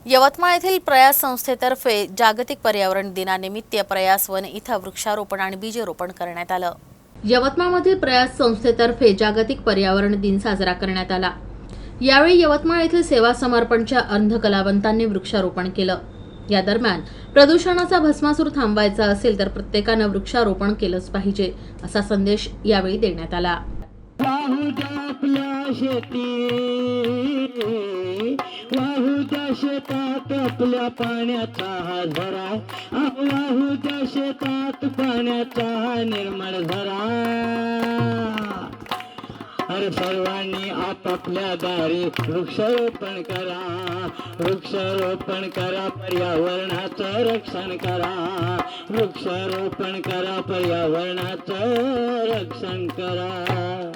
यवतमाळ येथील प्रयास संस्थेतर्फे जागतिक पर्यावरण दिनानिमित्त प्रयास वन इथं वृक्षारोपण आणि बीजरोपण करण्यात आलं। यवतमाळमधील प्रयास संस्थेतर्फे जागतिक पर्यावरण दिन साजरा करण्यात आला। यावेळी यवतमाळ येथील सेवा समर्पणच्या अंधकलावंतांनी वृक्षारोपण केलं। या दरम्यान प्रदूषणाचा भस्मासूर थांबवायचा असेल तर प्रत्येकानं वृक्षारोपण केलंच पाहिजे असा संदेश यावेळी देण्यात आला। शेतात आपल्या पाण्याचा हा झरा, वाहू त्या शेतात पाण्याचा हा निर्मळ झरा। अरे सर्वांनी आपापल्या दारी वृक्षारोपण करा, वृक्षारोपण करा, पर्यावरणाचं रक्षण करा, वृक्षारोपण करा, पर्यावरणाचं रक्षण करा।